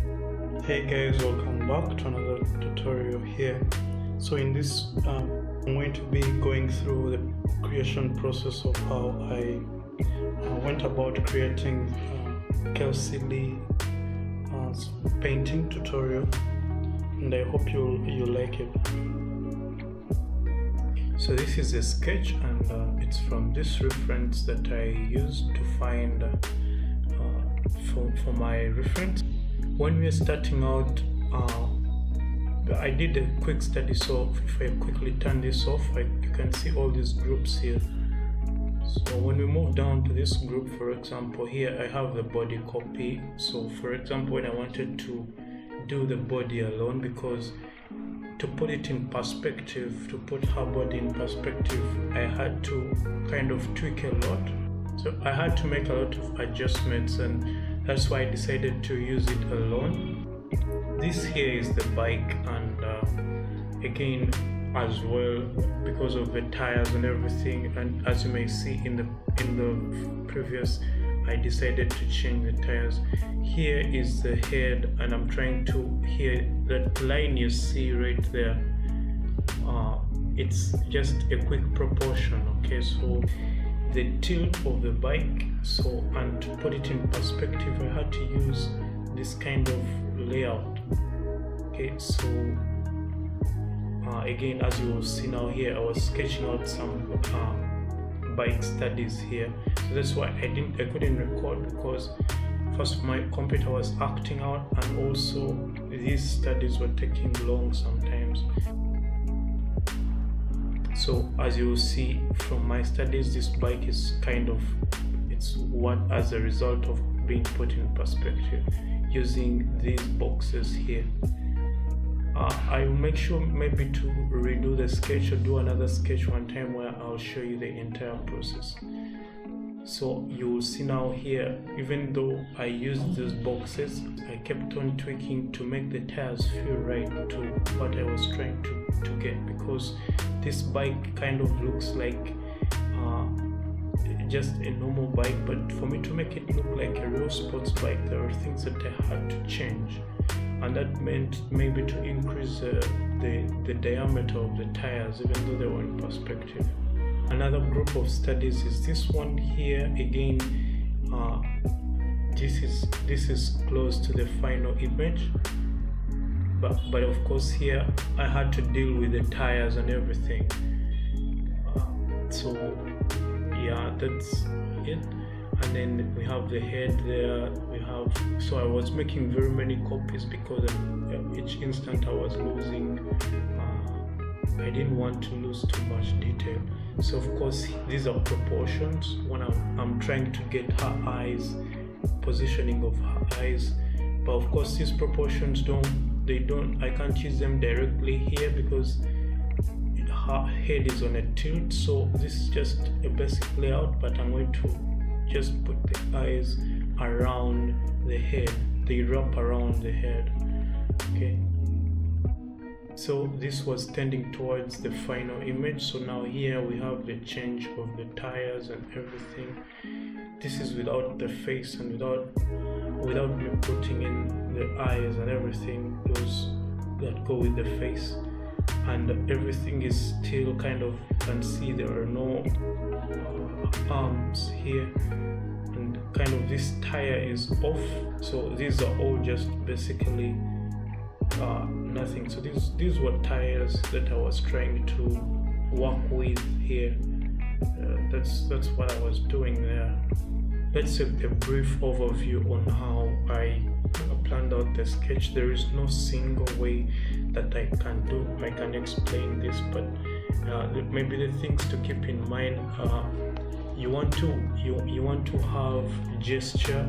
Hey guys, welcome back to another tutorial here. So in this I'm going to be going through the creation process of how I went about creating Kelsey Leigh painting tutorial, and I hope you like it. So this is a sketch, and it's from this reference that I used to find for my reference. When we're starting out, I did a quick study, so if I quickly turn this off, you can see all these groups here. So when we move down to this group, for example, here I have the body copy. So for example, when I wanted to do the body alone, because to put it in perspective, to put her body in perspective, I had to kind of tweak a lot. So I had to make a lot of adjustments, and that's why I decided to use it alone. This here is the bike, and again, as well, because of the tires and everything, and as you may see in the previous, I decided to change the tires. Here is the head, and I'm trying to, here, that line you see right there, it's just a quick proportion, okay? So the tilt of the bike, so, and to put it in perspective, I had to use this kind of layout, okay? So again, as you will see now here, I was sketching out some bike studies here, so that's why I couldn't record, because first my computer was acting out, and also these studies were taking long sometimes. So as you will see from my studies, this bike is kind of, it's what as a result of being put in perspective using these boxes here. I will make sure maybe to redo the sketch or do another sketch one time where I'll show you the entire process. So you will see now here, even though I used these boxes, I kept on tweaking to make the tires feel right to what I was trying to get, because this bike kind of looks like just a normal bike, but for me to make it look like a real sports bike, there were things that I had to change, and that meant maybe to increase the diameter of the tires, even though they were in perspective. Another group of studies is this one here. Again, this is close to the final image, but of course here I had to deal with the tires and everything. So yeah, that's it. And then we have the head there. We have, so I was making very many copies because each instant I was losing, I didn't want to lose too much detail. So of course these are proportions. When I'm trying to get her eyes, positioning of her eyes, but of course these proportions I can't use them directly here because her head is on a tilt. So this is just a basic layout, but I'm going to just put the eyes around the head. They wrap around the head, okay? So this was tending towards the final image. So now here we have the change of the tires and everything. This is without the face and without me putting in the eyes and everything, those that go with the face, and everything is still kind of, you can see there are no arms here, and kind of this tire is off. So these are all just basically nothing. So these were tires that I was trying to work with here. That's what I was doing there. That's a brief overview on how I planned out the sketch. There is no single way that I can explain this, but maybe the things to keep in mind, you want to have gesture,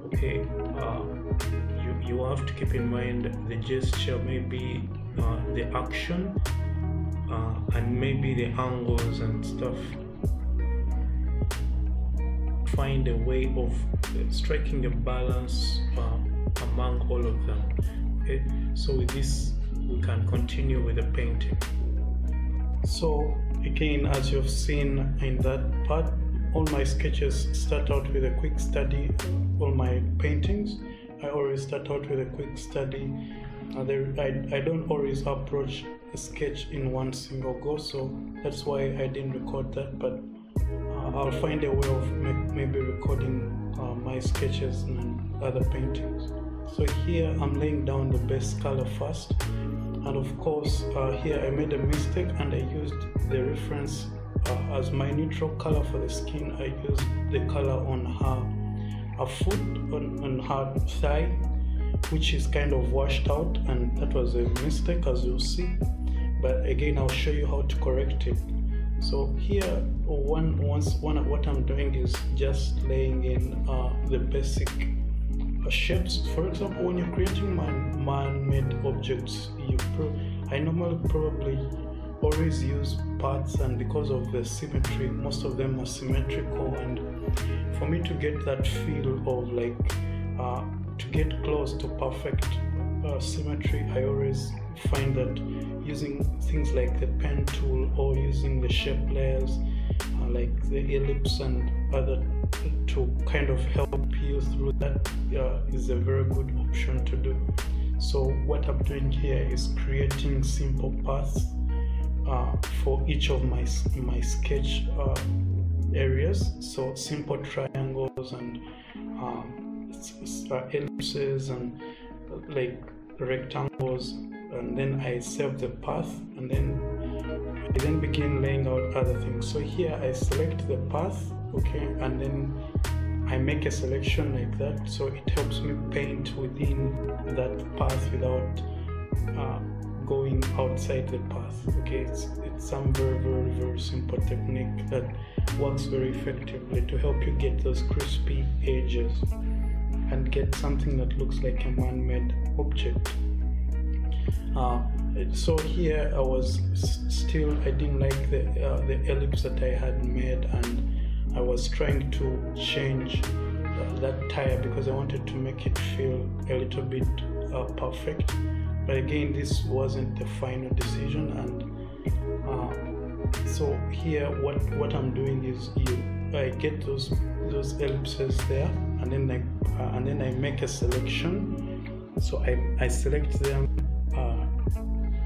okay? You have to keep in mind the gesture, maybe the action, and maybe the angles and stuff. Find a way of striking a balance among all of them, okay? So with this we can continue with the painting. So again, as you've seen in that part, all my sketches start out with a quick study, all my paintings, I always start out with a quick study. I don't always approach a sketch in one single go, so that's why I didn't record that, but I'll find a way of maybe recording my sketches and other paintings. So here I'm laying down the base color first, and of course here I made a mistake and I used the reference as my neutral color for the skin. I used the color on her foot, on her thigh, which is kind of washed out, and that was a mistake, as you'll see, but again I'll show you how to correct it. So here what I'm doing is just laying in the basic shapes. For example, when you're creating man-made objects, I normally probably always use parts, and because of the symmetry, most of them are symmetrical, and for me to get that feel of like to get close to perfect symmetry, I always find that using things like the pen tool or using the shape layers like the ellipse and other to kind of help you through that is a very good option to do. So what I'm doing here is creating simple paths for each of my sketch areas. So simple triangles and ellipses and like rectangles, and then I save the path, and then I then begin laying out other things. So here I select the path, okay, and then I make a selection like that, so it helps me paint within that path without going outside the path. Okay, it's some very simple technique that works very effectively to help you get those crispy edges and get something that looks like a man-made object. So here I didn't like the ellipse that I had made, and I was trying to change that tire because I wanted to make it feel a little bit perfect. But again, this wasn't the final decision, and so here what I'm doing is I get those ellipses there, and then I make a selection. So I select them,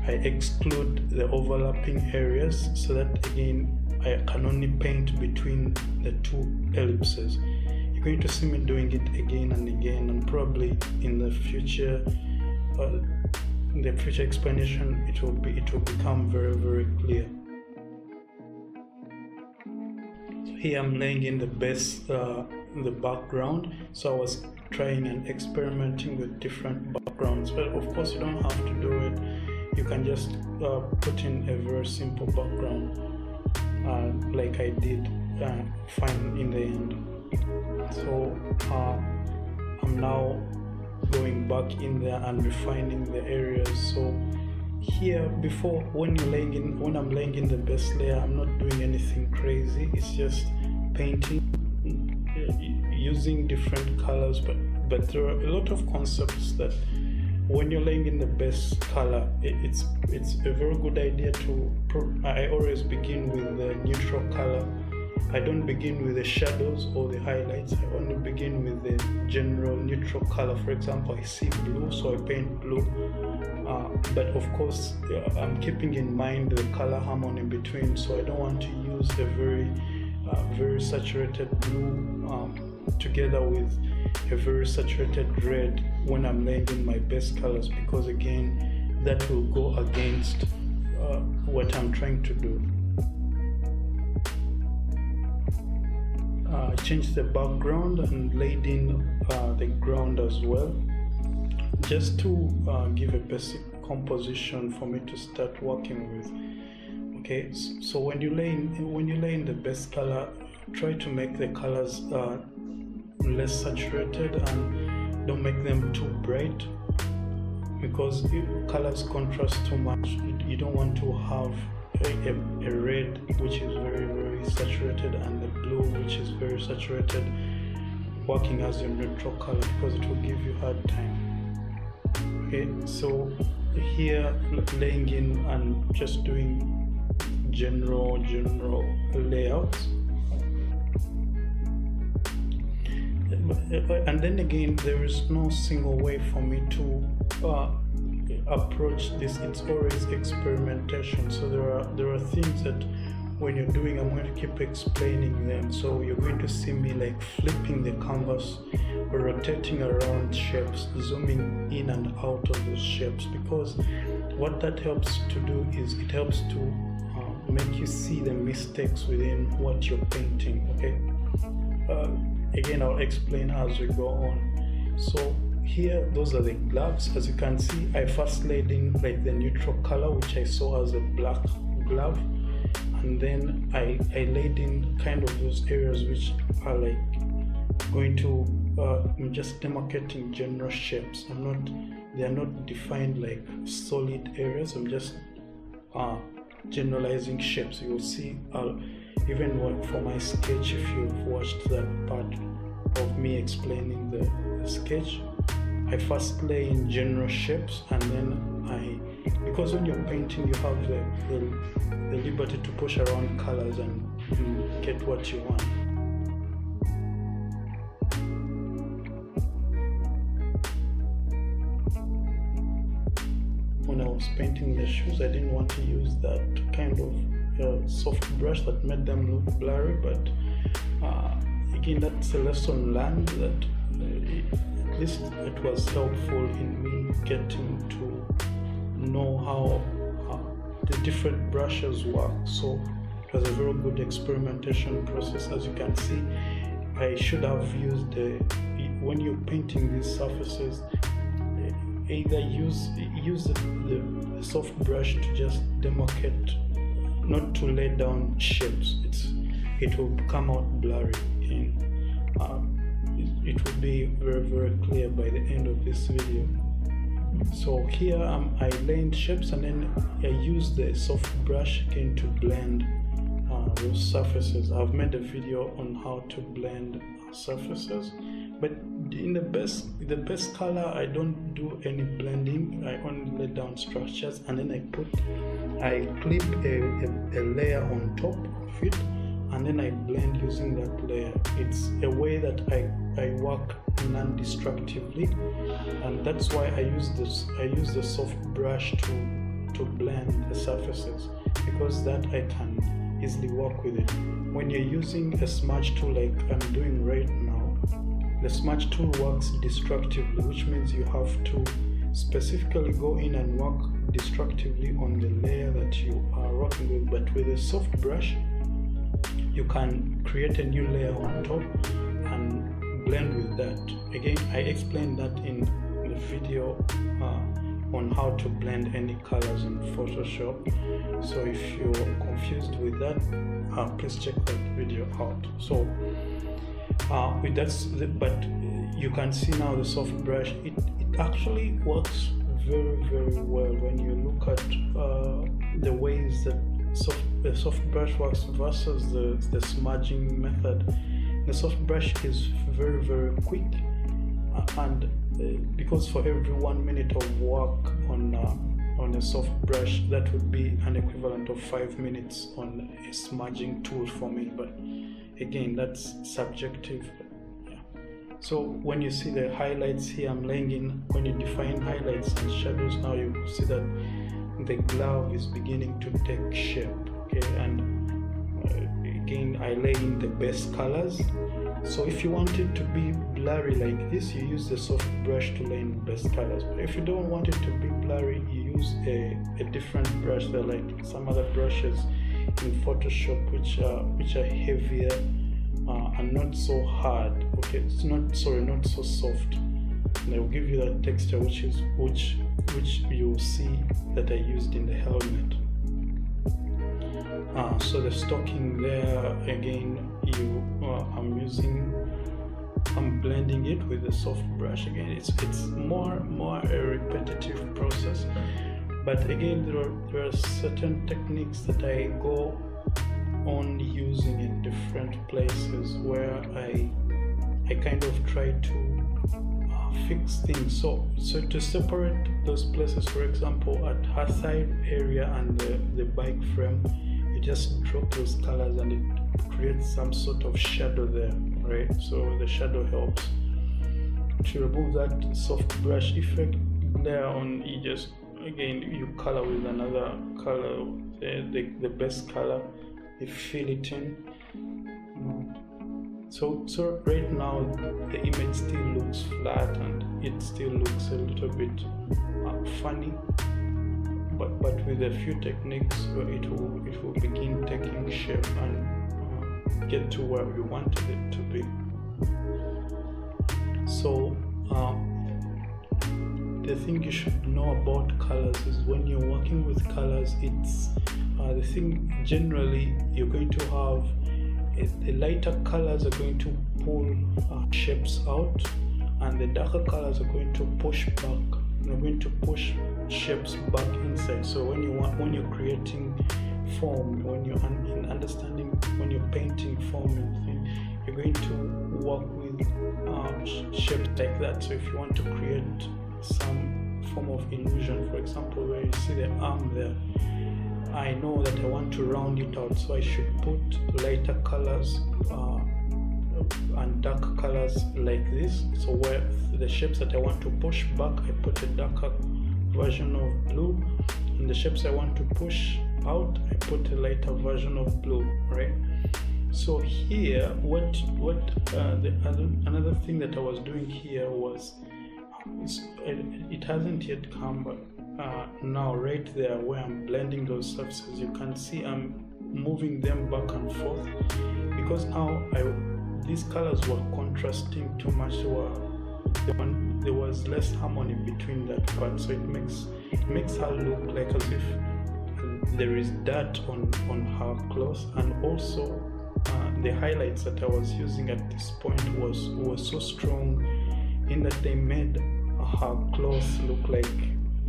I exclude the overlapping areas so that again I can only paint between the two ellipses. You're going to see me doing it again and again, and probably in the future explanation it will become very clear. So here I'm laying in the base, the background. So I was trying and experimenting with different backgrounds, but of course you don't have to do it. You can just put in a very simple background like I did, fine in the end. So I'm now going back in there and refining the areas. So here before, when I'm laying in the base layer, I'm not doing anything crazy. It's just painting using different colors, but there are a lot of concepts that when you're laying in the base color, it's a very good idea I always begin with the neutral color. I don't begin with the shadows or the highlights. I only begin with the general neutral color. For example, I see blue, so I paint blue. But of course, I'm keeping in mind the color harmony in between. So I don't want to use a very saturated blue together with a very saturated red when I'm laying in my base colors, because again, that will go against what I'm trying to do. I changed the background and laid in the ground as well, just to give a basic composition for me to start working with. Okay, so when you lay in the base color, try to make the colors less saturated and don't make them too bright, because if colors contrast too much, you don't want to have a red which is very saturated and the blue which is very saturated working as your neutral color, because it will give you hard time. Okay, so here laying in and just doing general layouts. and then again, there is no single way for me to approach this. It's always experimentation. So there are things that when you're doing, I'm going to keep explaining them. So you're going to see me like flipping the canvas, rotating around shapes, zooming in and out of those shapes, because what that helps to do is it helps to make you see the mistakes within what you're painting. Okay, again, I'll explain as we go on. So here, those are the gloves. As you can see, I first laid in like the neutral color, which I saw as a black glove, and then I laid in kind of those areas which are like going to I'm just demarcating general shapes. They are not defined like solid areas. I'm just generalizing shapes. You'll see even for my sketch, if you've watched that part of me explaining the sketch, I first lay in general shapes, and then because when you're painting, you have the liberty to push around colors and get what you want. When I was painting the shoes, I didn't want to use that kind of soft brush that made them look blurry, but again, that's a lesson learned that at least it was helpful in me getting to know how the different brushes work. So it was a very good experimentation process. As you can see, I should have used when you're painting these surfaces, either use the soft brush to just demarcate, not to lay down shapes. It will come out blurry, and it will be very, very clear by the end of this video. So here I lay in shapes, and then I use the soft brush again to blend those surfaces. I've made a video on how to blend surfaces, but in the best color, I don't do any blending. I only lay down structures, and then I clip a layer on top of it, and then I blend using that layer. It's a way that I work non-destructively, and that's why I use the soft brush to blend the surfaces, because that I can easily work with it. When you're using a smudge tool like I'm doing right now, the smudge tool works destructively, which means you have to specifically go in and work destructively on the layer that you are working with. But with a soft brush, you can create a new layer on top and blend with that. Again, I explained that in the video on how to blend any colors in Photoshop. So if you're confused with that, please check that video out. So but you can see now the soft brush, it actually works very, very well when you look at the ways that the soft brush works versus the smudging method. The soft brush is very, very quick, and because for every 1 minute of work on a soft brush, that would be an equivalent of 5 minutes on a smudging tool for me. But again, that's subjective. Yeah. So when you see the highlights here, I'm laying in, when you define highlights and shadows, now you see that the glove is beginning to take shape. Okay, and again, I lay in the best colors. So if you want it to be blurry like this, you use the soft brush to lay in best colors. But if you don't want it to be blurry, you use a different brush. There are like some other brushes in Photoshop which are heavier and not so hard. Okay, it's not so soft. And I will give you that texture which you will see that I used in the helmet. So the stocking there, again, I'm blending it with the soft brush. Again, it's more a repetitive process, but again, there are certain techniques that I go on using in different places where I kind of try to fix things. So to separate those places, for example, at her side area and the bike frame, you just drop those colors and it creates some sort of shadow there. right? So the shadow helps to remove that soft brush effect. There on, you just again you color with another color, the best color, you fill it in. So right now the image still looks flat and it still looks a little bit funny, but with a few techniques it will begin taking shape and get to where we wanted it to be. So the thing you should know about colors is when you're working with colors, it's the thing generally you're going to have the lighter colors are going to pull shapes out, and the darker colors are going to push back. They're going to push shapes back inside. So when you're creating form, when you're understanding, when you're painting form and thing, you're going to work with shapes like that. So if you want to create some form of illusion, for example, where you see the arm there, I know that I want to round it out, so I should put lighter colors and dark colors like this. So where the shapes that I want to push back, I put a darker version of blue, and the shapes I want to push out, I put a lighter version of blue, right? So here, another thing that I was doing here was, it hasn't yet come, but now right there where I'm blending those surfaces, you can see I'm moving them back and forth, because now these colors were contrasting too much. There was less harmony between that part, so it makes her look like as if there is dirt on her clothes. And also the highlights that I was using at this point was so strong in that they made her clothes look like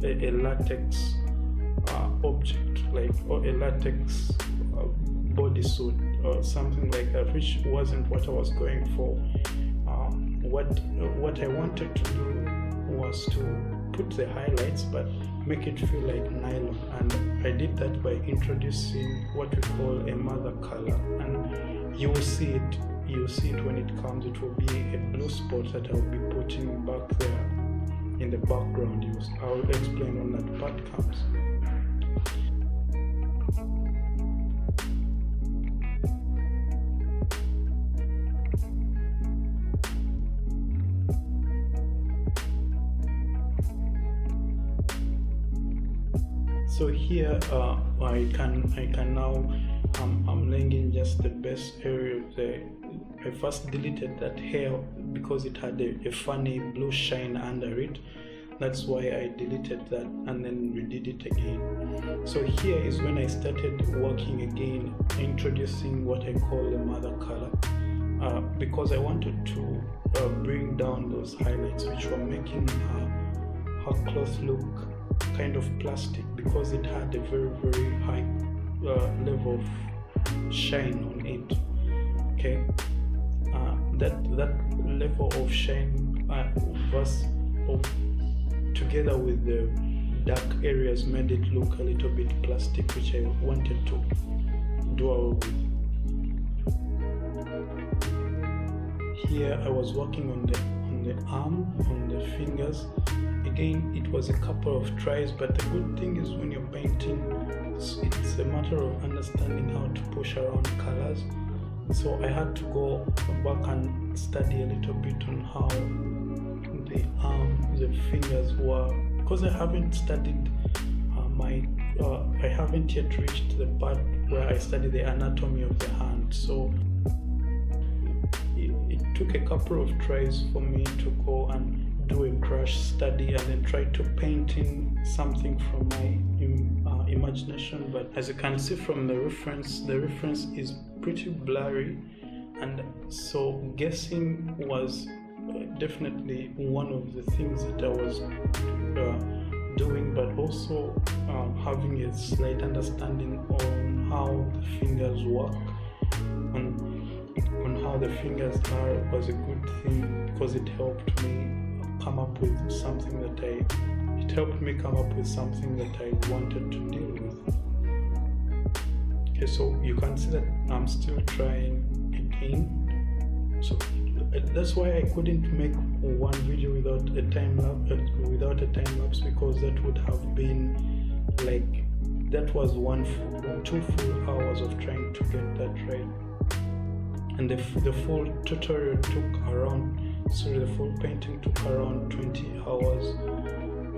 a latex object, like, or a latex bodysuit or something like that, which wasn't what I was going for. What I wanted to do was to put the highlights but make it feel like nylon, and I did that by introducing what we call a mother color, and you will see it when it comes. It will be a blue spot that I'll be putting back there in the background. I'll explain when that part comes. So here I can now I'm laying in just the base area of I first deleted that hair because it had a funny blue shine under it. That's why I deleted that and then redid it again. So here is when I started working again, introducing what I call the mother color, because I wanted to bring down those highlights which were making her cloth look kind of plastic, because it had a very, very high level of shine on it. Okay, that level of shine together with the dark areas made it look a little bit plastic, which I wanted to do away with. Here I was working on the arm, on the fingers. Again, it was a couple of tries, but the good thing is when you're painting, it's a matter of understanding how to push around colors. So I had to go back and study a little bit on how the arm, the fingers were, because I haven't studied I haven't yet reached the part where I study the anatomy of the hand. So it took a couple of tries for me to go and do a crash study and then try to paint in something from my imagination. But as you can see from the reference is pretty blurry, and so guessing was definitely one of the things that I was doing, but also having a slight understanding on how the fingers work, on how the fingers are, was a good thing, because it helped me come up with something that I wanted to deal with. Okay, so you can see that I'm still trying again. So that's why I couldn't make one video without a time lapse, because that would have been like, that was 2 full hours of trying to get that right. And the full tutorial took around, the full painting took around 20 hours.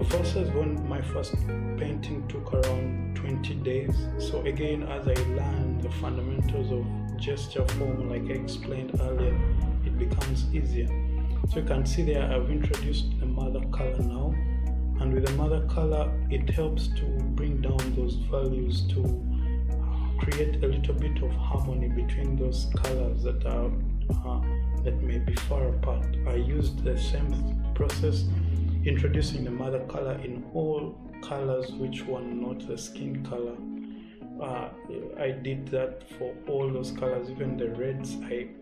Versus when my first painting took around 20 days. So again, as I learned the fundamentals of gesture form, like I explained earlier, it becomes easier. So you can see there I've introduced the mother color now, and with the mother color it helps to bring down those values to create a little bit of harmony between those colors that are that may be far apart. I used the same process, introducing the mother color in all colors which were not the skin color. I did that for all those colors, even the reds.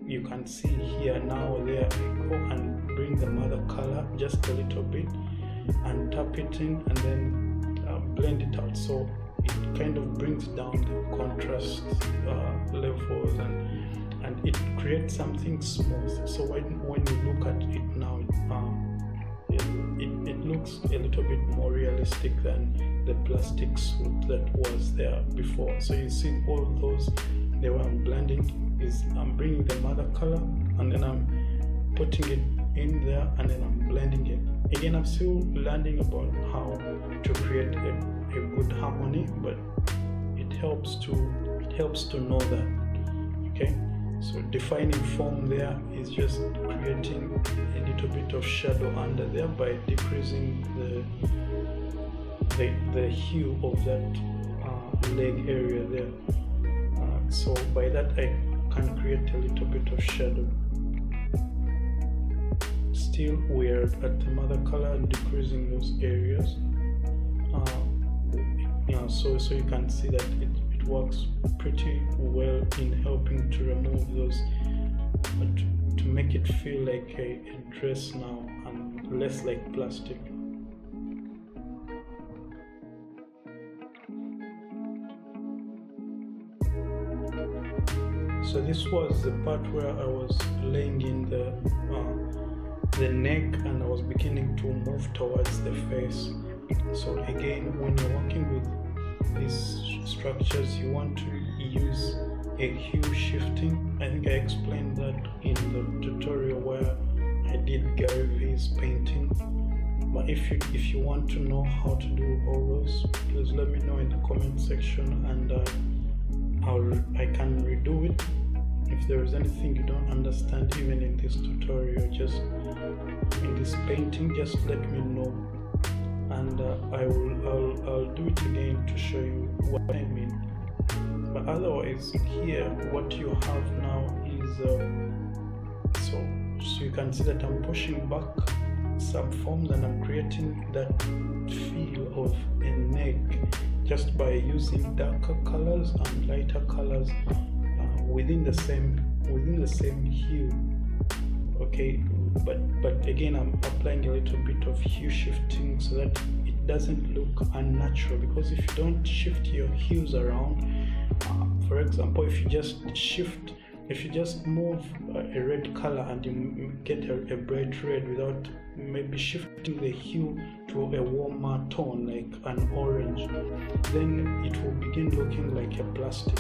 You can see here now, there I go and bring the mother color just a little bit and tap it in, and then blend it out, so it kind of brings down the contrast levels, and it creates something smooth. So when you look at it now, it looks a little bit more realistic than the plastic suit that was there before. So you see all those, the way I'm blending is I'm bringing the mother color and then I'm putting it in there and then I'm blending it. Again, I'm still learning about how to create a good harmony, but it helps to know that. Okay, so defining form there is just creating a little bit of shadow under there by decreasing the hue of that leg area there. So by that I can create a little bit of shadow. Still we're at the mother color and decreasing those areas. So you can see that it works pretty well in helping to remove those, to make it feel like a dress now and less like plastic. So this was the part where I was laying in the neck and I was beginning to move towards the face. So again, when you're working with these structures, you want to use a hue shifting. I think I explained that in the tutorial where I did Gary V's painting. But if you want to know how to do all those, please let me know in the comment section, and I can redo it. If there is anything you don't understand, even in this tutorial, just in this painting, just let me know, and I'll do it again to show you what I mean. But otherwise, here what you have now is so you can see that I'm pushing back some forms and I'm creating that feel of a neck just by using darker colors and lighter colors within the same hue. Okay, but again, I'm applying a little bit of hue shifting so that it doesn't look unnatural, because if you don't shift your hues around, for example, if you just move a red color and you get a bright red without maybe shifting the hue to a warmer tone like an orange, then it will begin looking like a plastic.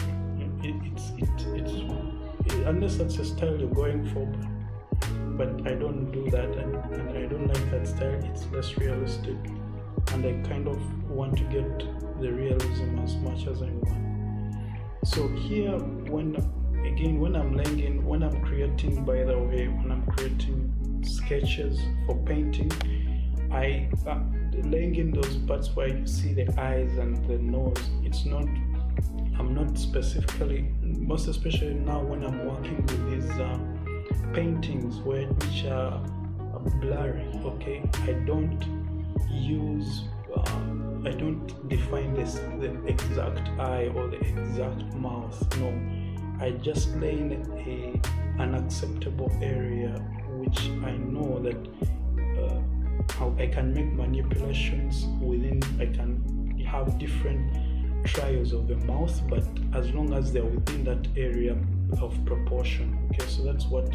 Unless that's a style you're going for, but I don't do that, and I don't like that style. It's less realistic, and I kind of want to get the realism as much as I want. So here, when I'm creating, by the way, when I'm creating sketches for painting, I laying in those parts where you see the eyes and the nose. I'm not specifically, most especially now when I'm working with these paintings which are blurry. Okay, I don't define the exact eye or the exact mouth. No, I just lay in an acceptable area which I know that how I can make manipulations within. I can have different trials of the mouth, but as long as they're within that area of proportion. Okay, so that's what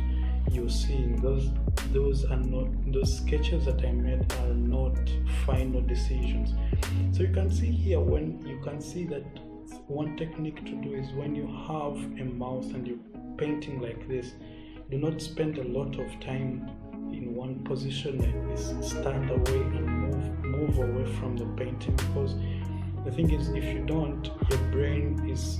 you're seeing. Those are not, those sketches that I made are not final decisions. So you can see here, when you can see that one technique to do is when you have a mouse and you're painting like this, do not spend a lot of time in one position like this. Stand away and move away from the painting, because the thing is, if you don't, your brain is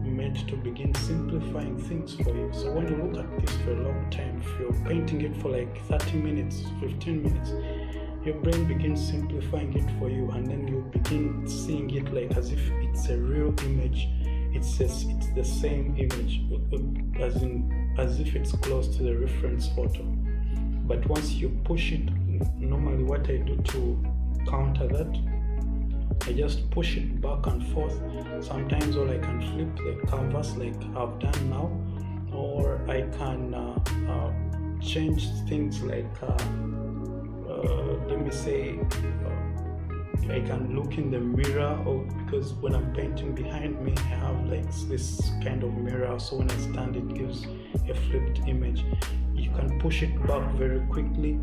meant to begin simplifying things for you. So when you look at this for a long time, if you're painting it for like 30 minutes, 15 minutes, your brain begins simplifying it for you, and then you begin seeing it like as if it's a real image. It's the same image, as if it's close to the reference photo. But once you push it, normally what I do to counter that, I just push it back and forth. Sometimes, or I can flip the canvas like I've done now, or I can change things like let me say, I can look in the mirror, or because when I'm painting behind me, I have like this kind of mirror, so when I stand, it gives a flipped image. You can push it back very quickly.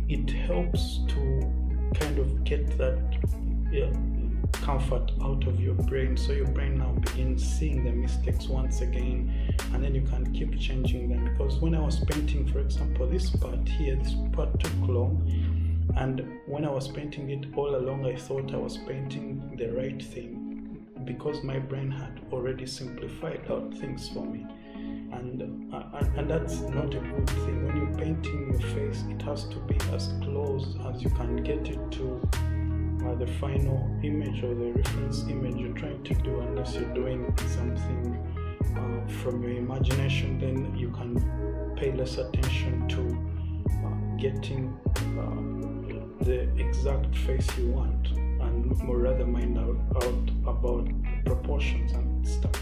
It helps to kind of get that comfort out of your brain, so your brain now begins seeing the mistakes once again, and then you can keep changing them. Because when I was painting, for example, this part here, this part took long, and when I was painting it all along, I thought I was painting the right thing, because my brain had already simplified out things for me. And that's not a good thing. When you're painting your face, it has to be as close as you can get it to the final image or the reference image you're trying to do. Unless you're doing something from your imagination, then you can pay less attention to getting the exact face you want, and more rather mind out about proportions and stuff.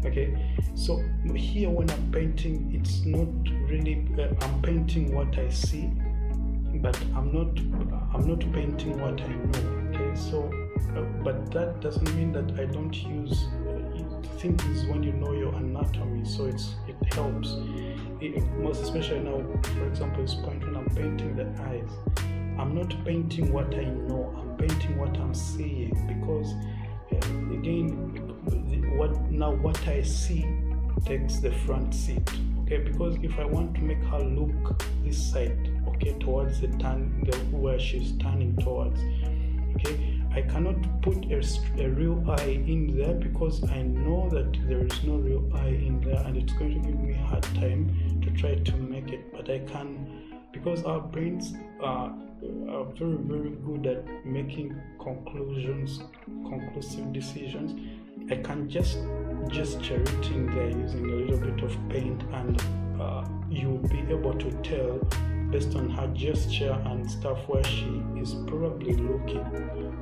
Okay, so here when I'm painting, it's not really I'm painting what I see, but I'm not painting what I know. Okay, so but that doesn't mean that I don't use things when you know your anatomy, so it helps. Most especially now, for example, this point when I'm painting the eyes, I'm not painting what I know, I'm painting what I'm seeing, because again, what I see takes the front seat. Okay, because if I want to make her look this side, okay, towards where she's turning towards, okay, I cannot put a real eye in there, because I know that there is no real eye in there, and it's going to give me a hard time to try to make it. But I can, because our brains are very, very good at making conclusive decisions. I can just gesture it in there using a little bit of paint, and you'll be able to tell based on her gesture and stuff where she is probably looking.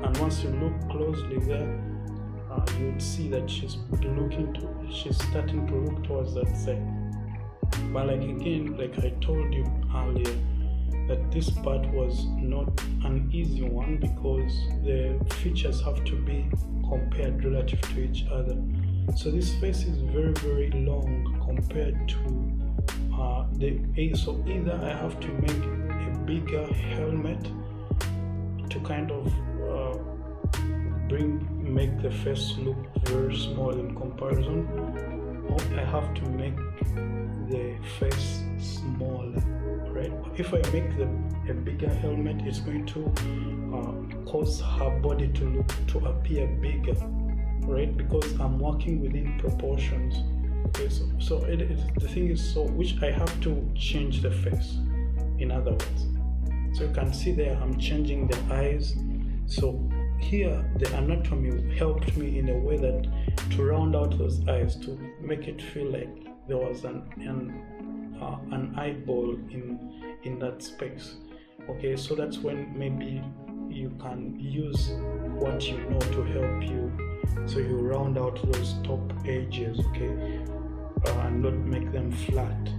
And once you look closely there, you would see that she's starting to look towards that side. But like I told you earlier, that this part was not an easy one, because the features have to be compared relative to each other. So this face is very, very long compared to so either I have to make a bigger helmet to kind of make the face look very small in comparison, or I have to make the face smaller, right? If I make a bigger helmet, it's going to cause her body to appear bigger, right? Because I'm working within proportions. Okay, so the thing is, so which I have to change the face, in other words. So you can see there I'm changing the eyes. So here the anatomy helped me in a way that to round out those eyes, to make it feel like there was an eyeball in that space. Okay, so that's when maybe you can use what you know to help you, so you round out those top edges, okay, and not make them flat,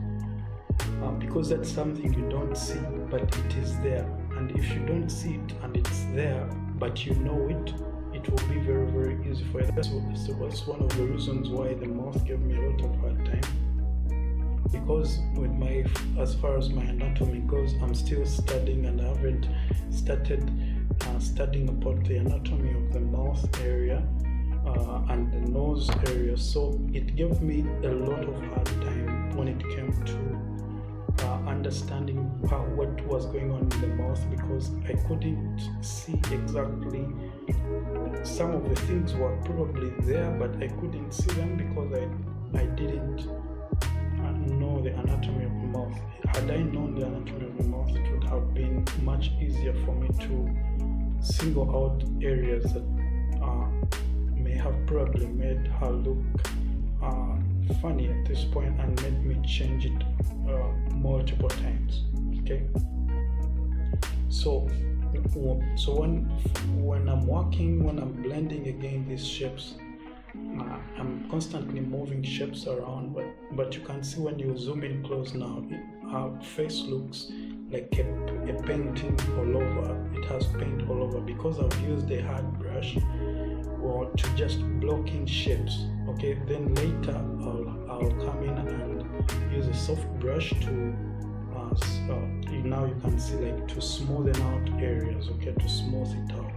because that's something you don't see, but it is there. And if you don't see it and it's there, but you know it, it will be very, very easy for you. That's one of the reasons why the mouse gave me a lot of hard time, because with my, as far as my anatomy goes, I'm still studying, and I haven't started studying about the anatomy of the mouth area and the nose area. So it gave me a lot of hard time when it came to understanding what was going on in the mouth, because I couldn't see exactly. Some of the things were probably there, but I couldn't see them because I didn't know the anatomy of the mouth. Had I known the anatomy of the mouth, it would have been much easier for me to single out areas that may have probably made her look funny at this point and made me change it multiple times. Okay, so when I'm working, when I'm blending again these shapes, I'm constantly moving shapes around, but you can see when you zoom in close now, her face looks like a painting all over. It has paint all over because I've used a hard brush or to just block in shapes. Okay, then later I'll come in and use a soft brush to now you can see, like, to smoothen out areas. Okay, to smooth it out.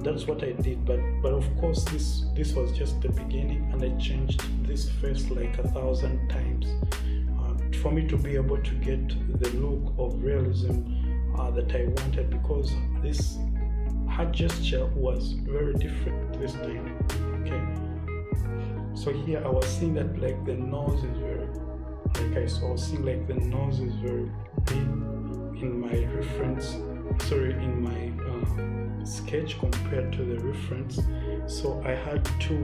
That's what I did, but of course this was just the beginning, and I changed this face like 1,000 times for me to be able to get the look of realism that I wanted, because this her gesture was very different this time. Okay, so here I was seeing that, like, the nose is very, like I saw, seeing like the nose is very big in my reference, in my sketch compared to the reference. So I had to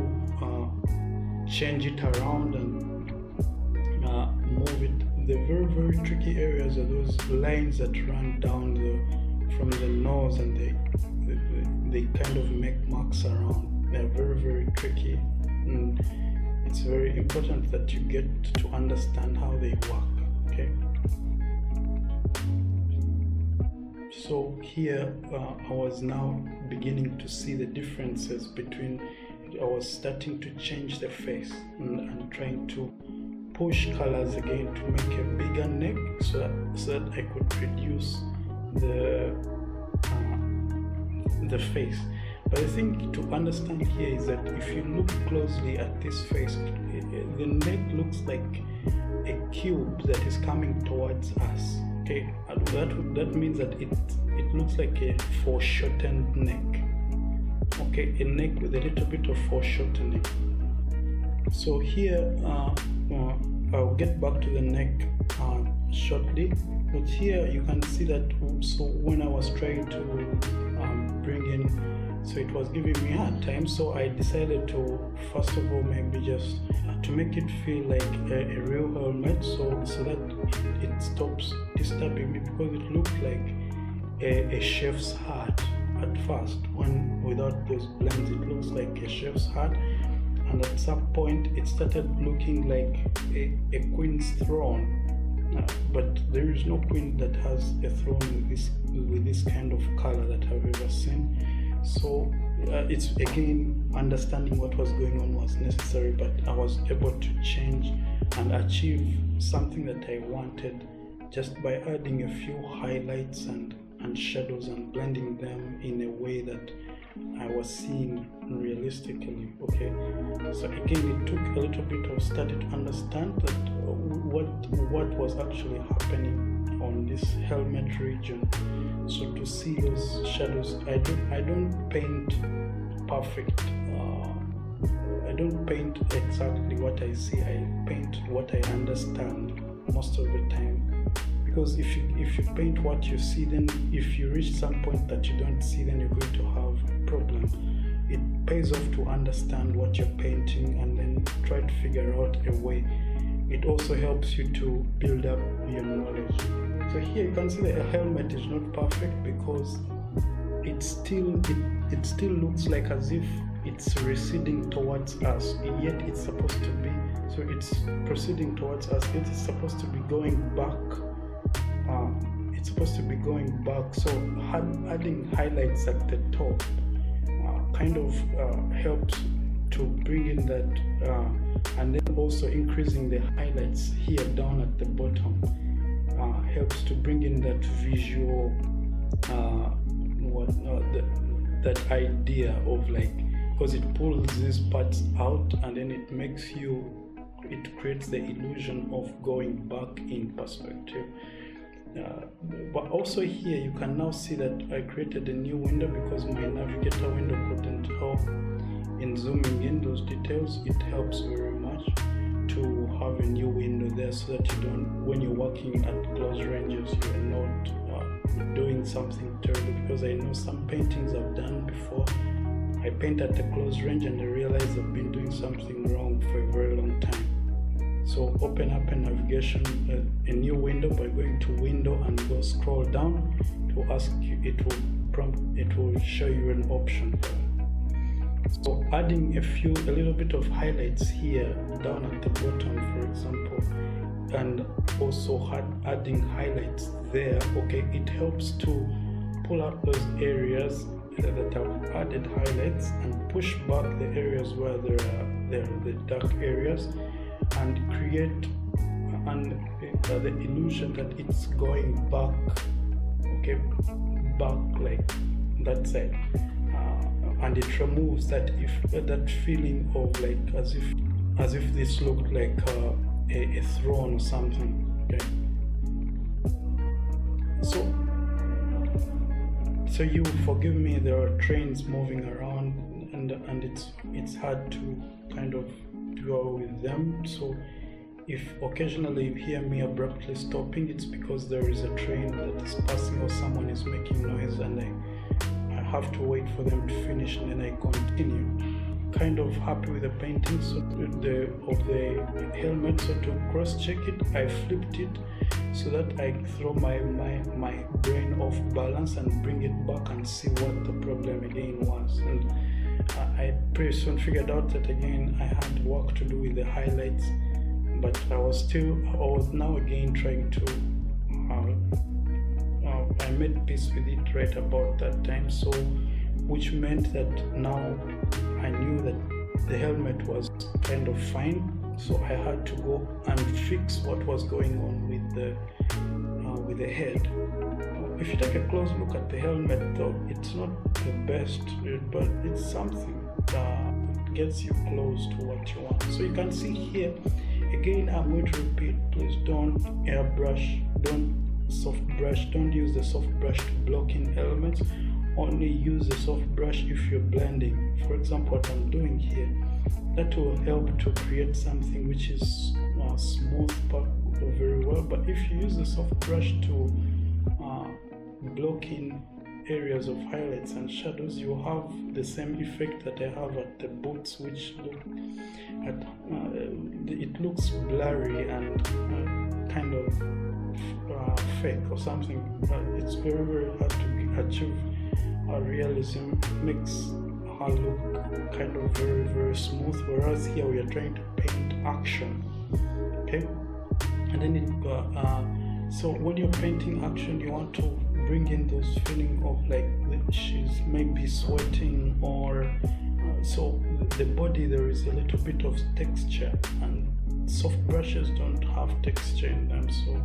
change it around and move it. The very, very tricky areas are those lines that run down from the nose, and they kind of make marks around. They're very, very tricky, and it's very important that you get to understand how they work. Okay, so here I was now beginning to see the differences between, I was starting to change the face and trying to push colors again to make a bigger neck so that I could reduce the face. But I think to understand here is that if you look closely at this face, the neck looks like a cube that is coming towards us. Okay, that means that it looks like a foreshortened neck. Okay, a neck with a little bit of foreshortening. So here I'll get back to the neck shortly, but here you can see that. So when I was trying to bring in, so it was giving me a hard time, so I decided to first of all maybe just to make it feel like a real helmet, so that it stops disturbing me, because it looked like a chef's hat at first. When without those blends, it looks like a chef's hat, and at some point it started looking like a queen's throne. But there is no queen that has a throne with this kind of color that I've ever seen. So it's again, understanding what was going on was necessary, but I was able to change and achieve something that I wanted just by adding a few highlights and shadows and blending them in a way that I was seeing realistically. Okay, so again, it took a little bit of study to understand that what was actually happening on this helmet region. So to see those shadows, I don't paint perfect. I don't paint exactly what I see. I paint what I understand most of the time. Because if you paint what you see, then if you reach some point that you don't see, then you're going to have a problem. It pays off to understand what you're painting and then try to figure out a way. It also helps you to build up your knowledge. So here you can see that a helmet is not perfect because it still looks like as if it's receding towards us, yet it's supposed to be. So it's proceeding towards us, yet it's supposed to be going back. It's supposed to be going back. So adding highlights at the top kind of helps to bring in that, and then also increasing the highlights here down at the bottom helps to bring in that visual, that idea of like, because it pulls these parts out and then it creates the illusion of going back in perspective. But also here you can now see that I created a new window because my navigator window couldn't help in zooming in those details. It helps very much to have a new window there so that you don't, when you're working at close ranges, you are not doing something terrible, because I know some paintings I've done before. I paint at a close range and I realize I've been doing something wrong for a very long time. So open up a navigation, a new window by going to window and go scroll down to ask you, it will show you an option. So adding a little bit of highlights here down at the bottom, for example, and also adding highlights there, okay, it helps to pull out those areas that have added highlights and push back the areas where there are the dark areas, and create the illusion that it's going back, okay, back like that side, and it removes that feeling of like as if this looked like a throne or something, okay. So you forgive me, there are trains moving around and it's hard to kind of dwell with them. So if occasionally you hear me abruptly stopping, it's because there is a train that is passing or someone is making noise and I have to wait for them to finish and then I continue. Kind of happy with the painting of the helmet, so to cross check it, I flipped it so that I throw my brain off balance and bring it back and see what the problem again was. And I pretty soon figured out that again I had work to do with the highlights, but I was now again trying to I made peace with it right about that time, so which meant that now I knew that the helmet was kind of fine, so I had to go and fix what was going on with the head. If you take a close look at the helmet though, it's not the best, but it's something that gets you close to what you want. So you can see here, again I'm going to repeat, please don't airbrush, don't soft brush, don't use the soft brush to block in elements. Only use the soft brush if you're blending. For example, what I'm doing here, that will help to create something which is smooth very well. But if you use the soft brush to block in areas of highlights and shadows, you have the same effect that I have at the boots, which it looks blurry and kind of fake or something. It's very, very hard to achieve. Realism makes her look kind of very, very smooth, whereas here we are trying to paint action, okay. And then so when you're painting action, you want to bring in those feeling of like she's maybe sweating, or so the body, there is a little bit of texture, and soft brushes don't have texture in them, so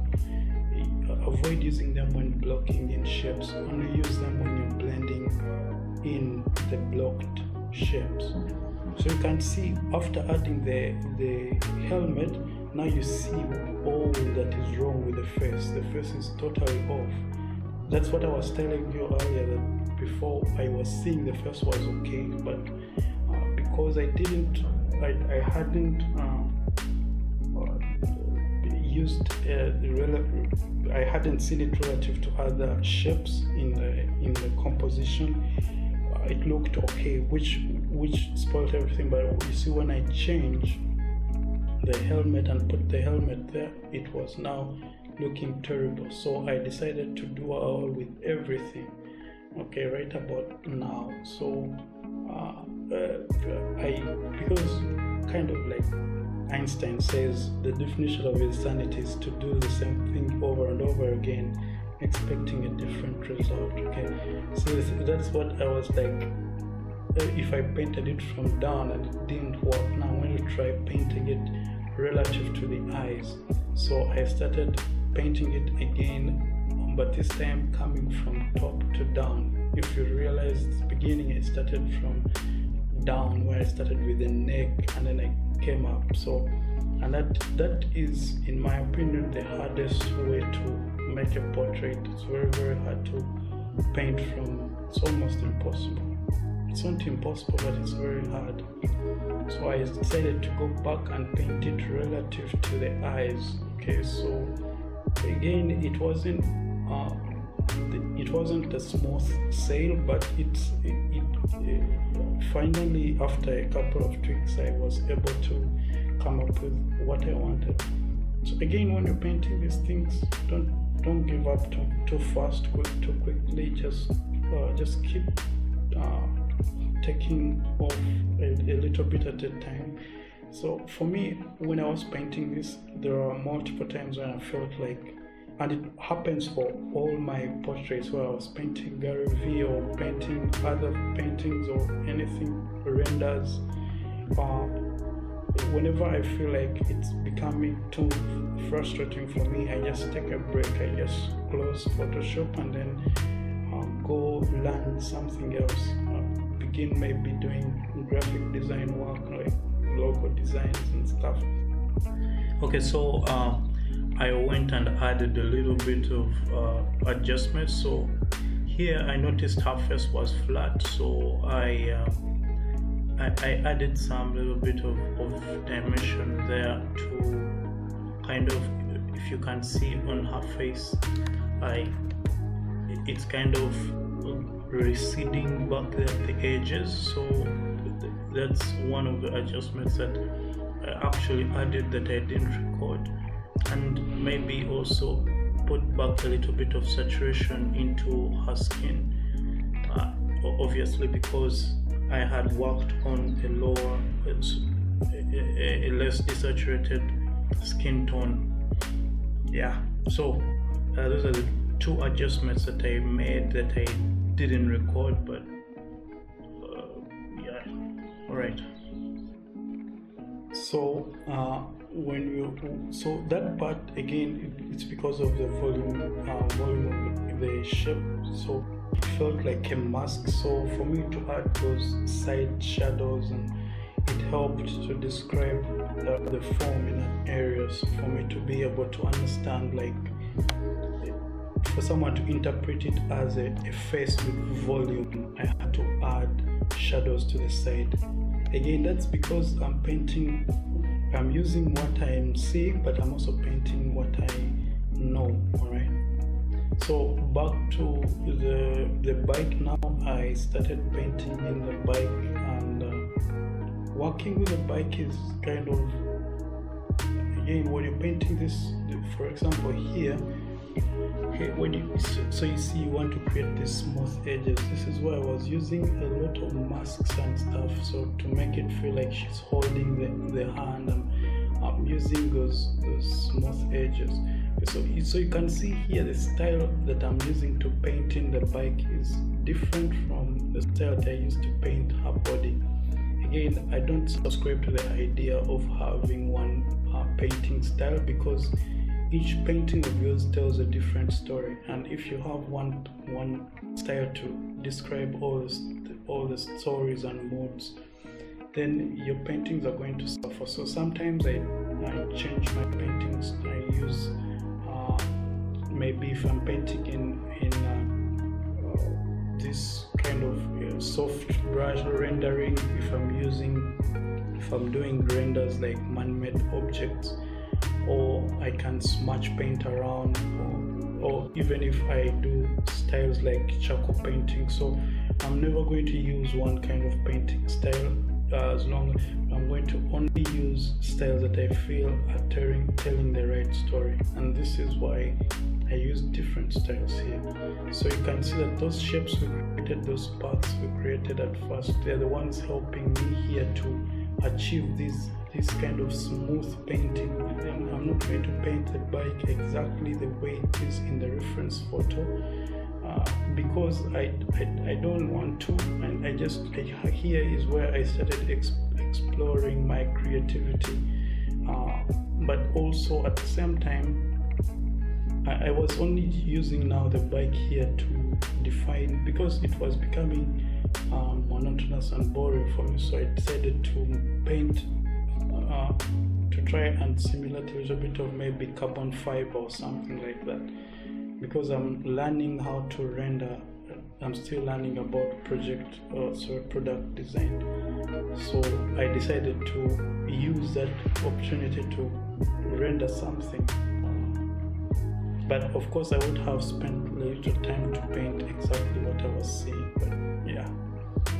avoid using them when blocking in shapes. Only use them when you're blending in the blocked shapes. So you can see after adding the helmet, now you see all that is wrong with the face. The face is totally off. That's what I was telling you earlier, that before I was seeing the face was okay, but because I hadn't used I hadn't seen it relative to other shapes in the composition. It looked okay, which spoiled everything. But you see, when I change the helmet and put the helmet there, it was now looking terrible. So I decided to do all with everything, okay, right about now. So because kind of like Einstein says, the definition of insanity is to do the same thing over and over again, expecting a different result, okay. So that's what I was like if I painted it from down and it didn't work, now I'm going to try painting it relative to the eyes. So I started painting it again, but this time coming from top to down. If you realize at the beginning I started from down, where I started with the neck and then I came up. So, and that is, in my opinion, the hardest way to make a portrait. It's very, very hard to paint from. It's almost impossible. It's not impossible, but it's very hard. So I decided to go back and paint it relative to the eyes. Okay, so again, it wasn't a smooth sail, but it finally, after a couple of tweaks, I was able to come up with what I wanted. So again, when you're painting these things, don't give up too fast, too quickly. Just keep taking off a little bit at a time. So for me, when I was painting this, there are multiple times when I felt like, and it happens for all my portraits where I was painting Gary V or painting other paintings or anything, renders. Whenever I feel like it's becoming too frustrating for me, I just take a break. I just close Photoshop and then go learn something else. Begin maybe doing graphic design work, like logo designs and stuff. Okay, so I went and added a little bit of adjustments. So here I noticed her face was flat, so I added some little bit of dimension there to kind of, if you can see on her face, it's kind of receding back there at the edges. So that's one of the adjustments that I actually added that I didn't record. And maybe also put back a little bit of saturation into her skin, obviously because I had worked on a lower, a less desaturated skin tone. Yeah, so those are the two adjustments that I made that I didn't record, but yeah, all right. So so that part again, it's because of the volume of the shape, so it felt like a mask. So for me to add those side shadows, and it helped to describe the form in an area, so for me to be able to understand, like for someone to interpret it as a face with volume, I had to add shadows to the side. Again, that's because I'm using what I'm seeing, but I'm also painting what I know. All right. So back to the bike now. I started painting in the bike, and working with the bike is kind of, again, when you're painting this, for example here, when you see you want to create these smooth edges. This is why I was using a lot of masks and stuff, so to make it feel like she's holding the hand, and I'm using those smooth edges. So you can see here the style that I'm using to paint in the bike is different from the style that I used to paint her body. Again, I don't subscribe to the idea of having one painting style, because each painting of yours tells a different story, and if you have one style to describe all the stories and moods, then your paintings are going to suffer. So sometimes I change my paintings. I use maybe if I'm painting in this kind of soft brush rendering, if I'm doing renders like man-made objects, or I can smudge paint around, or even if I do styles like charcoal painting. So I'm never going to use one kind of painting style, as long as I'm going to only use styles that I feel are telling the right story. And this is why I use different styles here. So you can see that those shapes we created, those paths we created at first, they're the ones helping me here to achieve this kind of smooth painting. And I'm not going to paint the bike exactly the way it is in the reference photo, because I don't want to, and here is where I started exploring my creativity, but also at the same time I was only using now the bike here to define, because it was becoming monotonous and boring for me, so I decided to paint to try and simulate a little bit of maybe carbon fiber or something like that, because I'm learning how to render. I'm still learning about product design, so I decided to use that opportunity to render something. But of course I would have spent a little time to paint exactly what I was seeing, but yeah.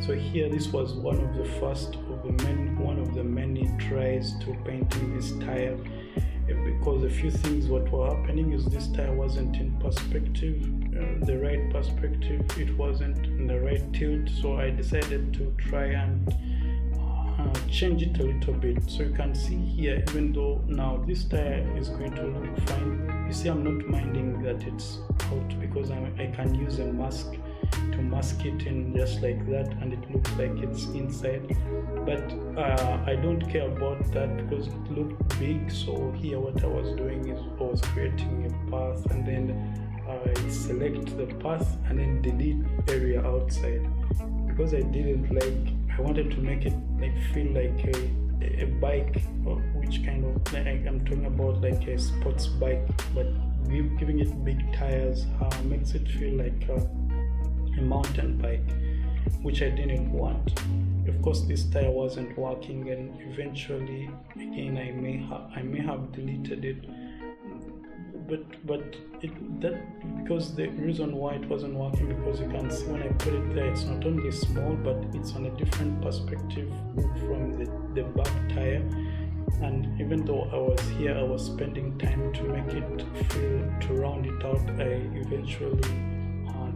So here, this was one of the many tries to painting this tire, because a few things what were happening is this tire wasn't in perspective, the right perspective, it wasn't in the right tilt, so I decided to try and change it a little bit. So you can see here, even though now this tire is going to look fine, you see I'm not minding that it's out, because I can use a mask to mask it in just like that, and it looks like it's inside. But I don't care about that because it looked big. So here what I was doing is I was creating a path, and then I select the path and then delete area outside, because I wanted to make it feel like a bike, or which kind of, I'm talking about like a sports bike, but giving it big tires makes it feel like a mountain bike, which I didn't want. Of course this tire wasn't working, and eventually again I may have deleted it, because the reason why it wasn't working, because you can see when I put it there, it's not only small, but it's on a different perspective from the back tire. And even though I was here, I was spending time to make it to round it out, I eventually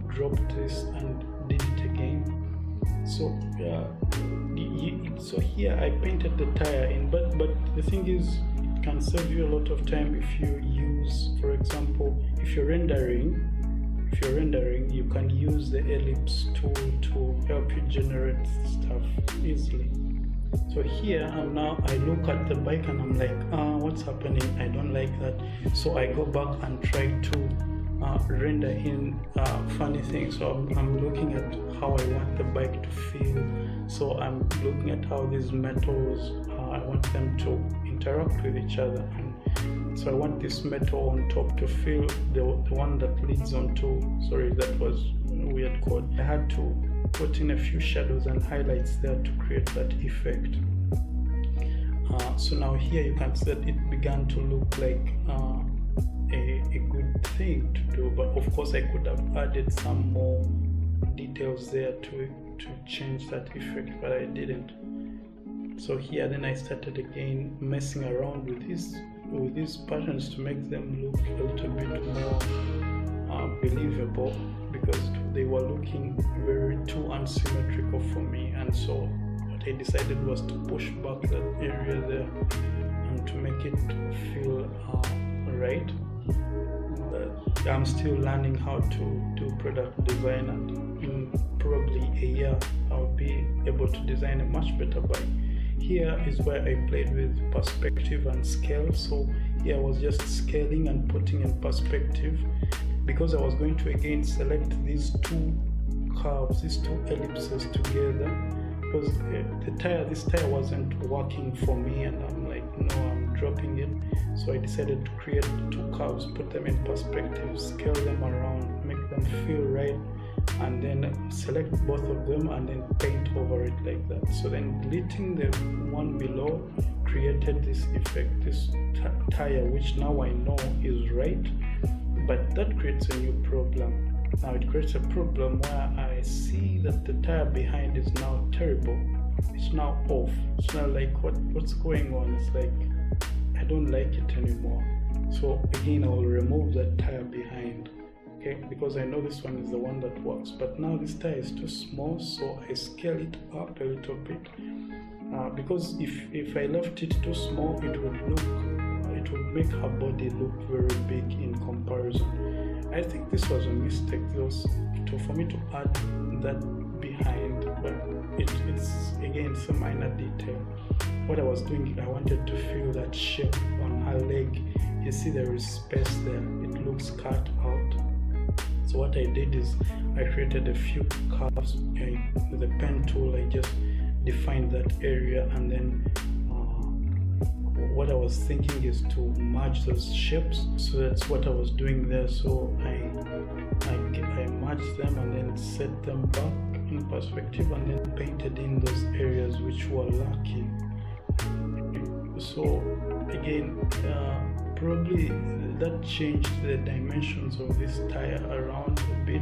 dropped this and did it again. So so here I painted the tire in, but the thing is, it can save you a lot of time if you use, for example, if you're rendering, you can use the ellipse tool to help you generate stuff easily. So here I look at the bike and I'm like, what's happening? I don't like that. So I go back and try to render in funny things. So I'm looking at how I want the bike to feel. So I'm looking at how these metals, I want them to interact with each other. And so I want this metal on top to feel the one that leads onto, sorry, that was a weird code. I had to put in a few shadows and highlights there to create that effect. So now here you can see that it began to look like a good thing to do, but of course I could have added some more details there to change that effect, but I didn't. So here then I started again messing around with these patterns to make them look a little bit more believable, because they were looking too unsymmetrical for me. And so what I decided was to push back that area there and to make it feel right. I'm still learning how to do product design, and in probably a year I'll be able to design a much better bike. Here is where I played with perspective and scale. So here I was just scaling and putting in perspective, because I was going to again select these two curves, these two ellipses together, because this tire wasn't working for me, and I'm like, no, I'm dropping it. So I decided to create two curves, put them in perspective, scale them around, make them feel right, and then select both of them and then paint over it like that. So then deleting the one below created this effect, this tire, which now I know is right, but that creates a new problem. Now it creates a problem where I see that the tire behind is now terrible. It's now off. It's not like what's going on. It's like I don't like it anymore. So again, I will remove that tire behind, okay, because I know this one is the one that works. But now this tire is too small, so I scale it up a little bit, because if I left it too small, it would make her body look very big in comparison. I think this was a mistake for me to add that behind, but it's again, it's a minor detail. What I was doing, I wanted to feel that shape on her leg. You see there is space there, it looks cut out. So what I did is I created a few curves with a pen tool. I just defined that area, and then what I was thinking is to merge those shapes. So that's what I was doing there. So I merged them and then set them back in perspective, and then painted in those areas which were lacking. So again, probably that changed the dimensions of this tire around a bit,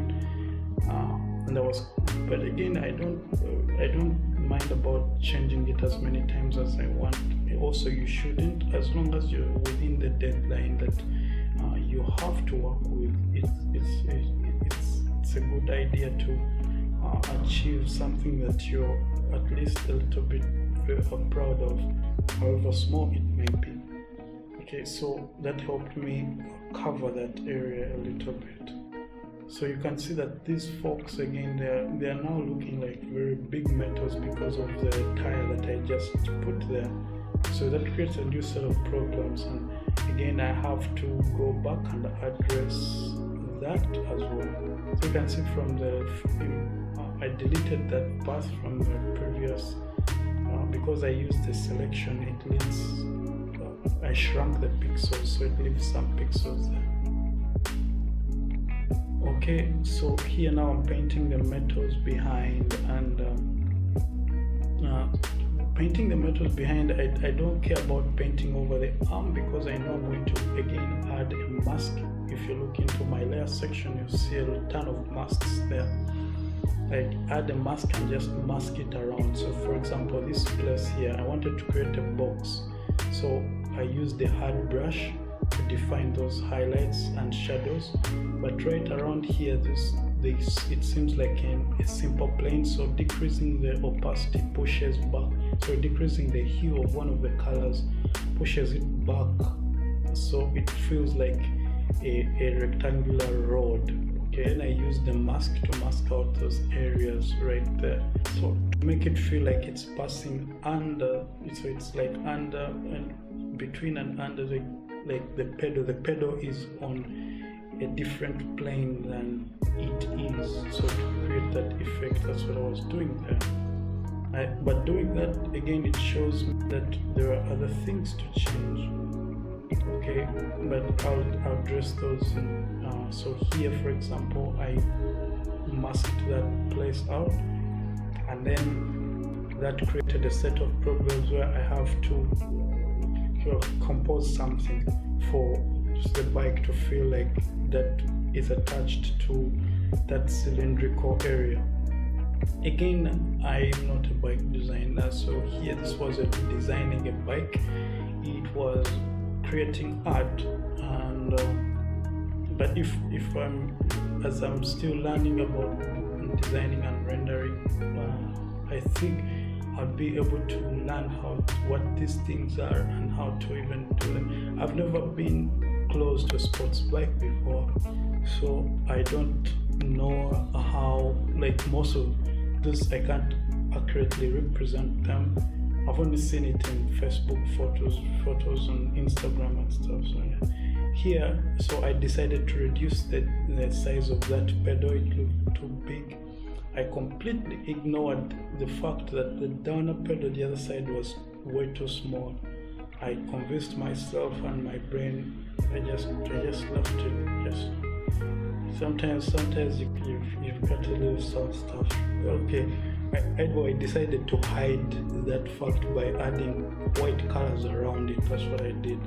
but again, I don't mind about changing it as many times as I want. Also, you shouldn't, as long as you're within the deadline that you have to work with. It's a good idea to achieve something that you're at least a little bit proud of, however small it may be. Okay, so that helped me cover that area a little bit. So you can see that these forks, again, they are now looking like very big metals because of the tire that I just put there. So that creates a new set of problems, and again, I have to go back and address that as well. So you can see from I deleted that path from the previous because I used the selection. It leaves I shrunk the pixels, so it leaves some pixels there. Okay, so here now I'm painting the metals behind, and painting the metals behind, I don't care about painting over the arm because I know I'm going to again add a mask. If you look into my layer section, you see a ton of masks there. I add a mask and just mask it around. So for example, this place here, I wanted to create a box, so I used the hard brush to define those highlights and shadows, but right around here it seems like a simple plane, so decreasing the opacity pushes back, so decreasing the hue of one of the colors pushes it back, so it feels like a rectangular road. Okay, and I use the mask to mask out those areas right there, so to make it feel like it's passing under, so it's like under and between and under like the pedal is on a different plane than it is, so to create that effect, that's what I was doing there. But doing that, again, it shows that there are other things to change. Okay, but I'll address those. So here, for example, I masked that place out, and then that created a set of problems where I have to compose something for the bike to feel like that is attached to that cylindrical area. Again, I'm not a bike designer, so here this wasn't designing a bike, it was creating art. And but if I'm still learning about designing and rendering, I think I'll be able to learn what these things are and how to even do them. I've never been close to a sports bike before, so I don't know how, like most of this, I can't accurately represent them. I've only seen it in Facebook photos on Instagram and stuff. So yeah. Here, so I decided to reduce the size of that pedal. It looked too big. I completely ignored the fact that the downer pedal, the other side, was way too small. I convinced myself and my brain. I just left it. Just sometimes you've got to leave some stuff. Okay, I decided to hide that fact by adding white colors around it. That's what I did.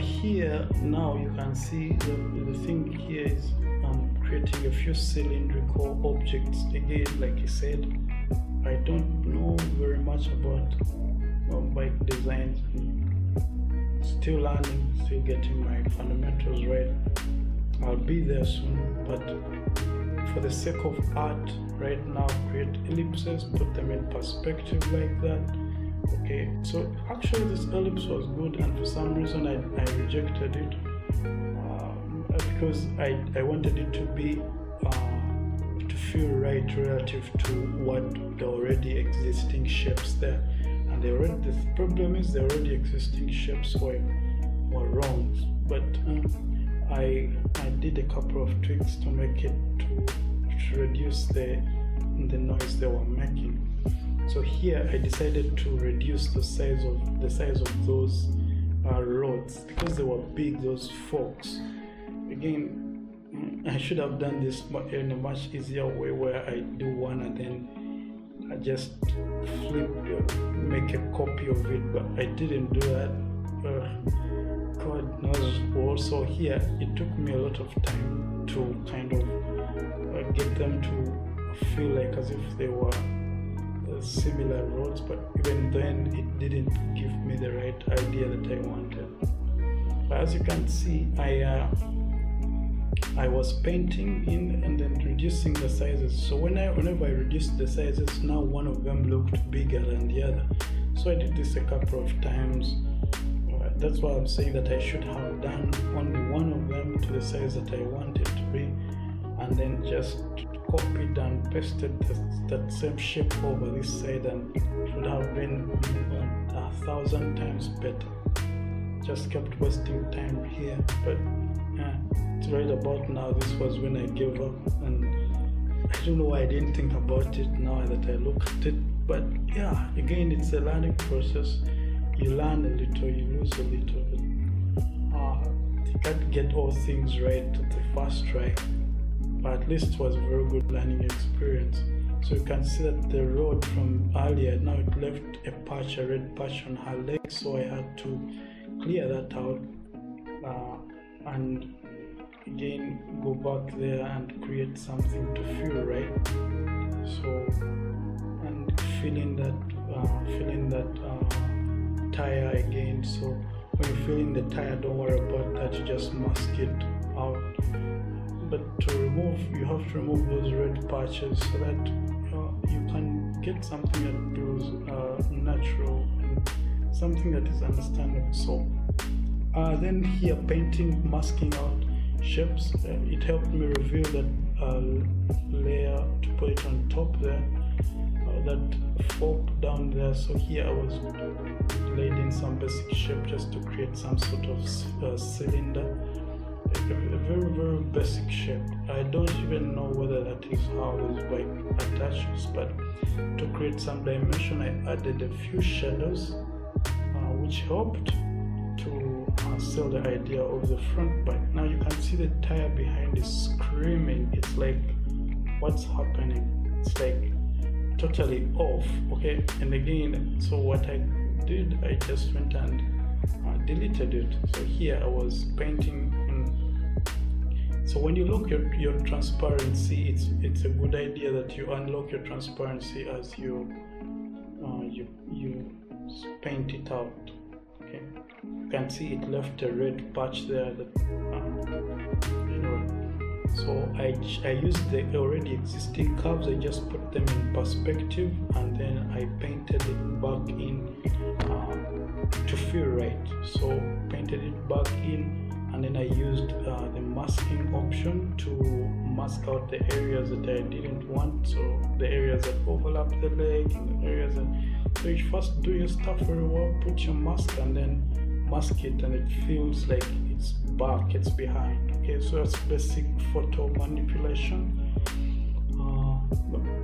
Here now you can see the thing here is creating a few cylindrical objects. Again, like I said, I don't know very much about bike designs. Still learning, still getting my fundamentals right. I'll be there soon, but for the sake of art right now, create ellipses, put them in perspective like that, Okay, so actually this ellipse was good, and for some reason I rejected it because I wanted it to be to feel right relative to what the already existing shapes there, and the problem is the already existing shapes were wrong. But I did a couple of tweaks to make it to reduce the noise they were making. So here I decided to reduce the size of those rods because they were big, those forks. Again, I should have done this in a much easier way, where I do one and then I just make a copy of it, but I didn't do that. God knows. Also here it took me a lot of time to kind of get them to feel like as if they were similar roads, but even then it didn't give me the right idea that I wanted. But as you can see, I was painting in and then reducing the sizes. So whenever I reduced the sizes, now one of them looked bigger than the other. So I did this a couple of times. That's why I'm saying that I should have done only one of them to the size that I wanted to be, and then just copied and pasted that same shape over this side, and it would have been 1,000 times better. Just kept wasting time here, but it's right about now. This was when I gave up, and I don't know why I didn't think about it now that I look at it. But yeah, again, it's a learning process. You learn a little, you lose a little. You can't get all things right at the first try, but at least it was a very good learning experience. So you can see that the road from earlier, now it left a red patch on her leg, so I had to clear that out and again go back there and create something to feel right. So, and feeling that tire again. So when you're feeling the tire, don't worry about that, you just mask it out. But you have to remove those red patches so that you can get something that feels natural and something that is understandable. So then here, painting, masking out shapes, it helped me reveal that layer to put it on top there, that fork down there. So here I was laid in some basic shape just to create some sort of cylinder, a very, very basic shape. I don't even know whether that is how this bike attaches, but to create some dimension I added a few shadows which helped to sell the idea of the front bike. Now you can see the tire behind is screaming. It's like, what's happening? It's like totally off. Okay, and again, so what I did, I just went and deleted it. So here I was painting, and so when you look at your transparency, it's a good idea that you unlock your transparency as you paint it out. Okay, you can see it left a red patch there that so I used the already existing curves. I just put them in perspective, and then I painted it back in to feel right. So painted it back in, and then I used the masking option to mask out the areas that I didn't want. So the areas that overlap the leg, and the areas that, so you first do your stuff very well, put your mask, and then mask it, and it feels like it's back, it's behind. Okay, so that's basic photo manipulation.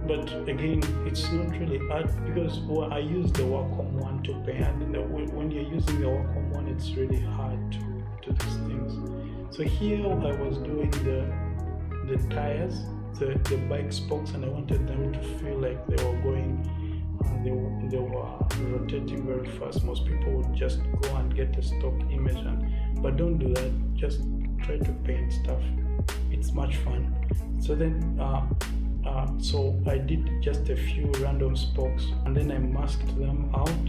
But again, it's not really hard because I use the Wacom one to paint, and when you're using the Wacom one, it's really hard to do these things. So here I was doing the tires, the bike spokes, and I wanted them to feel like they were going, they were rotating very fast. Most people would just go and get a stock image, but don't do that. Just try to paint stuff. It's much fun. So then so I did just a few random spokes, and then I masked them out.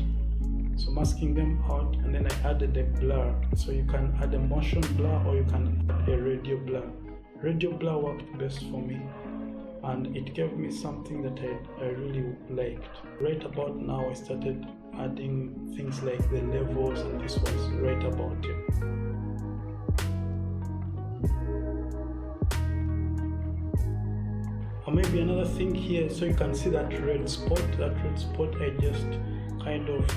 So masking them out, and then I added a blur. So you can add a motion blur, or you can add a radio blur. Radio blur worked best for me. and it gave me something that I really liked. Right about now I started adding things like the levels, and this was right about it. Or maybe another thing here, so you can see that red spot. I just kind of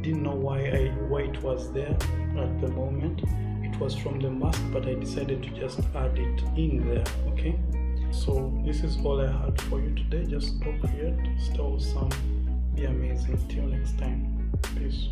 didn't know why it was there at the moment. It was from the mask, but I decided to just add it in there. Okay, so this is all I had for you today. Just go create, stay awesome, be amazing. Till next time, peace.